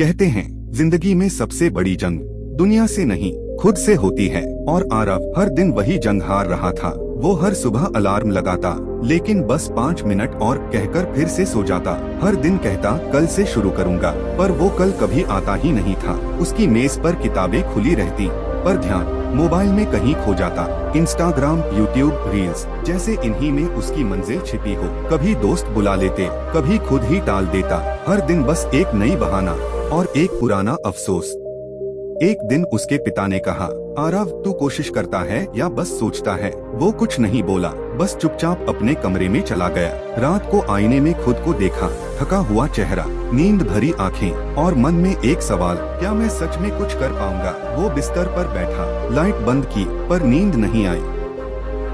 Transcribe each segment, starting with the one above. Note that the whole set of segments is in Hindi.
कहते हैं जिंदगी में सबसे बड़ी जंग दुनिया से नहीं खुद से होती है, और आरव हर दिन वही जंग हार रहा था। वो हर सुबह अलार्म लगाता, लेकिन बस 5 मिनट और कहकर फिर से सो जाता। हर दिन कहता कल से शुरू करूंगा, पर वो कल कभी आता ही नहीं था। उसकी मेज पर किताबें खुली रहती, पर ध्यान मोबाइल में कहीं खो जाता। इंस्टाग्राम, यूट्यूब, रील्स, जैसे इन्हीं में उसकी मंजिल छिपी हो। कभी दोस्त बुला लेते, कभी खुद ही टाल देता। हर दिन बस एक नई बहाना और एक पुराना अफसोस। एक दिन उसके पिता ने कहा, आरव तू कोशिश करता है या बस सोचता है? वो कुछ नहीं बोला, बस चुपचाप अपने कमरे में चला गया। रात को आईने में खुद को देखा, थका हुआ चेहरा, नींद भरी आंखें और मन में एक सवाल, क्या मैं सच में कुछ कर पाऊंगा? वो बिस्तर पर बैठा, लाइट बंद की, पर नींद नहीं आई।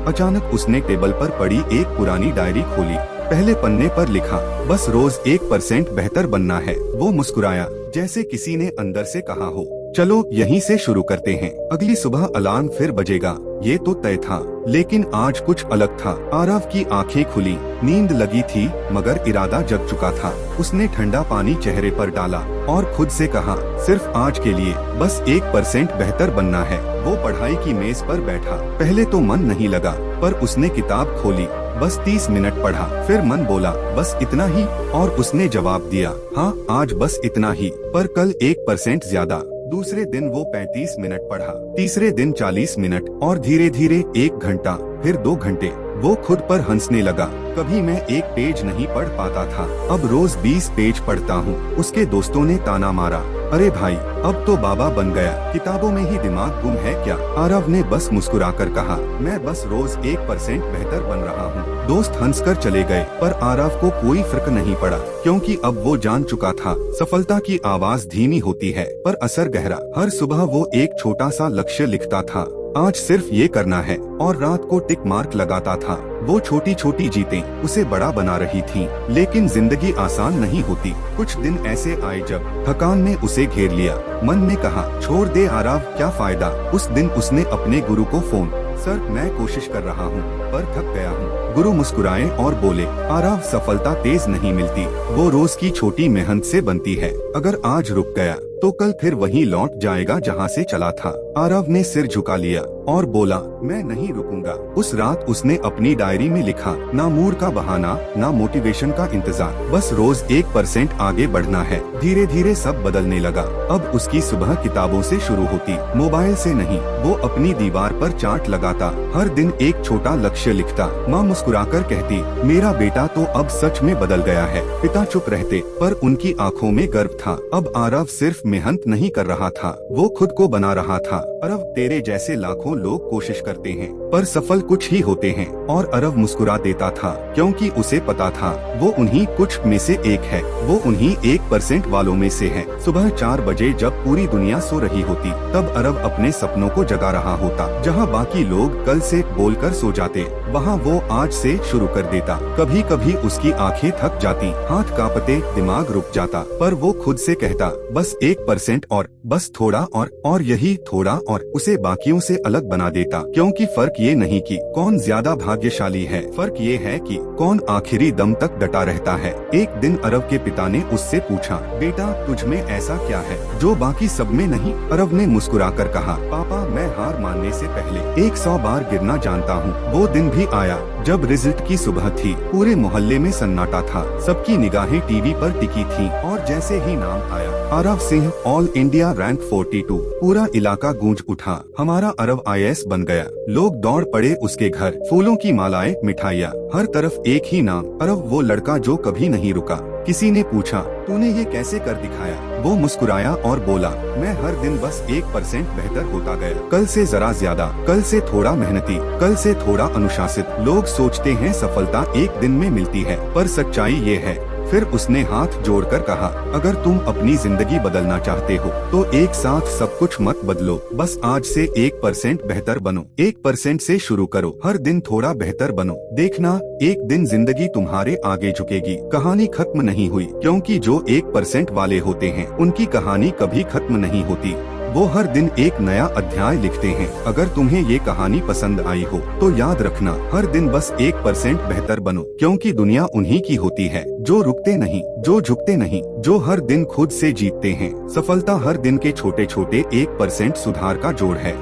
अचानक उसने टेबल पर पड़ी एक पुरानी डायरी खोली। पहले पन्ने पर लिखा, बस रोज 1% बेहतर बनना है। वो मुस्कुराया, जैसे किसी ने अंदर से कहा हो, चलो यहीं से शुरू करते हैं। अगली सुबह अलार्म फिर बजेगा, ये तो तय था। लेकिन आज कुछ अलग था। आरव की आंखें खुली, नींद लगी थी मगर इरादा जग चुका था। उसने ठंडा पानी चेहरे पर डाला और खुद से कहा, सिर्फ आज के लिए बस 1% बेहतर बनना है। वो पढ़ाई की मेज पर बैठा। पहले तो मन नहीं लगा, पर उसने किताब खोली, बस 30 मिनट पढ़ा। फिर मन बोला, बस इतना ही? और उसने जवाब दिया, हाँ आज बस इतना ही, पर कल 1% ज्यादा। दूसरे दिन वो 35 मिनट पढ़ा, तीसरे दिन 40 मिनट और धीरे धीरे 1 घंटा, फिर 2 घंटे। वो खुद पर हंसने लगा, कभी मैं 1 पेज नहीं पढ़ पाता था, अब रोज 20 पेज पढ़ता हूँ। उसके दोस्तों ने ताना मारा, अरे भाई अब तो बाबा बन गया, किताबों में ही दिमाग गुम है क्या? आरव ने बस मुस्कुराकर कहा, मैं बस रोज 1% बेहतर बन रहा हूँ। दोस्त हंसकर चले गए, पर आरव को कोई फर्क नहीं पड़ा, क्योंकि अब वो जान चुका था सफलता की आवाज धीमी होती है पर असर गहरा। हर सुबह वो एक छोटा सा लक्ष्य लिखता था, आज सिर्फ ये करना है, और रात को टिक मार्क लगाता था। वो छोटी छोटी जीतें उसे बड़ा बना रही थीं, लेकिन जिंदगी आसान नहीं होती। कुछ दिन ऐसे आए जब थकान ने उसे घेर लिया। मन ने कहा, छोड़ दे आरव, क्या फायदा? उस दिन उसने अपने गुरु को फोन, सर मैं कोशिश कर रहा हूँ पर थक गया हूँ। गुरु मुस्कुराए और बोले, आरव सफलता तेज नहीं मिलती, वो रोज की छोटी मेहनत से बनती है। अगर आज रुक गया तो कल फिर वहीं लौट जाएगा जहाँ से चला था। आरव ने सिर झुका लिया और बोला, मैं नहीं रुकूंगा। उस रात उसने अपनी डायरी में लिखा, ना मूड का बहाना, ना मोटिवेशन का इंतजार, बस रोज 1% आगे बढ़ना है। धीरे धीरे सब बदलने लगा। अब उसकी सुबह किताबों से शुरू होती, मोबाइल से नहीं। वो अपनी दीवार पर चार्ट लगाता, हर दिन एक छोटा लक्ष्य लिखता। माँ मुस्कुराकर कहती, मेरा बेटा तो अब सच में बदल गया है। पिता चुप रहते, पर उनकी आंखों में गर्व था। अब आरव सिर्फ मेहनत नहीं कर रहा था, वो खुद को बना रहा था। अरव तेरे जैसे लाखों लोग कोशिश करते हैं, पर सफल कुछ ही होते हैं। और अरव मुस्कुरा देता था, क्योंकि उसे पता था वो उन्हीं कुछ में से एक है, वो उन्हीं 1% वालों में से है। सुबह 4 बजे जब पूरी दुनिया सो रही होती, तब अरव अपने सपनों को जगा रहा होता। जहाँ बाकी लोग कल से बोलकर सो जाते, वहाँ वो आज से शुरू कर देता। कभी कभी उसकी आंखें थक जाती, हाथ कांपते, दिमाग रुक जाता, पर वो खुद से कहता, बस 1% और, बस थोड़ा और यही थोड़ा और उसे बाकियों से अलग बना देता। क्योंकि फर्क ये नहीं कि कौन ज्यादा भाग्यशाली है, फर्क ये है कि कौन आखिरी दम तक डटा रहता है। एक दिन अरव के पिता ने उससे पूछा, बेटा तुझ में ऐसा क्या है जो बाकी सब में नहीं? अरव ने मुस्कुराकर कहा, पापा मैं हार मानने से पहले 100 बार गिरना जानता हूँ। वो दिन भी आया जब रिजल्ट की सुबह थी। पूरे मोहल्ले में सन्नाटा था, सबकी निगाहें टीवी पर टिकी थी, और जैसे ही नाम आया, Aarav Singh all India rank 42, पूरा इलाका गूंज उठा, हमारा अरव IAS बन गया। लोग दौड़ पड़े उसके घर, फूलों की मालाएं, मिठाइयाँ, हर तरफ एक ही नाम, अरव वो लड़का जो कभी नहीं रुका। किसी ने पूछा, तूने ये कैसे कर दिखाया? वो मुस्कुराया और बोला, मैं हर दिन बस 1% बेहतर होता गया, कल से जरा ज्यादा, कल से थोड़ा मेहनती, कल से थोड़ा अनुशासित। लोग सोचते हैं सफलता एक दिन में मिलती है, पर सच्चाई ये है। फिर उसने हाथ जोड़कर कहा, अगर तुम अपनी जिंदगी बदलना चाहते हो तो एक साथ सब कुछ मत बदलो, बस आज से 1% बेहतर बनो। 1% से शुरू करो, हर दिन थोड़ा बेहतर बनो। देखना एक दिन जिंदगी तुम्हारे आगे झुकेगी। कहानी खत्म नहीं हुई, क्योंकि जो 1% वाले होते हैं उनकी कहानी कभी खत्म नहीं होती। वो हर दिन एक नया अध्याय लिखते हैं। अगर तुम्हें ये कहानी पसंद आई हो तो याद रखना, हर दिन बस 1% बेहतर बनो, क्योंकि दुनिया उन्हीं की होती है जो रुकते नहीं, जो झुकते नहीं, जो हर दिन खुद से जीतते हैं। सफलता हर दिन के छोटे छोटे 1% सुधार का जोड़ है।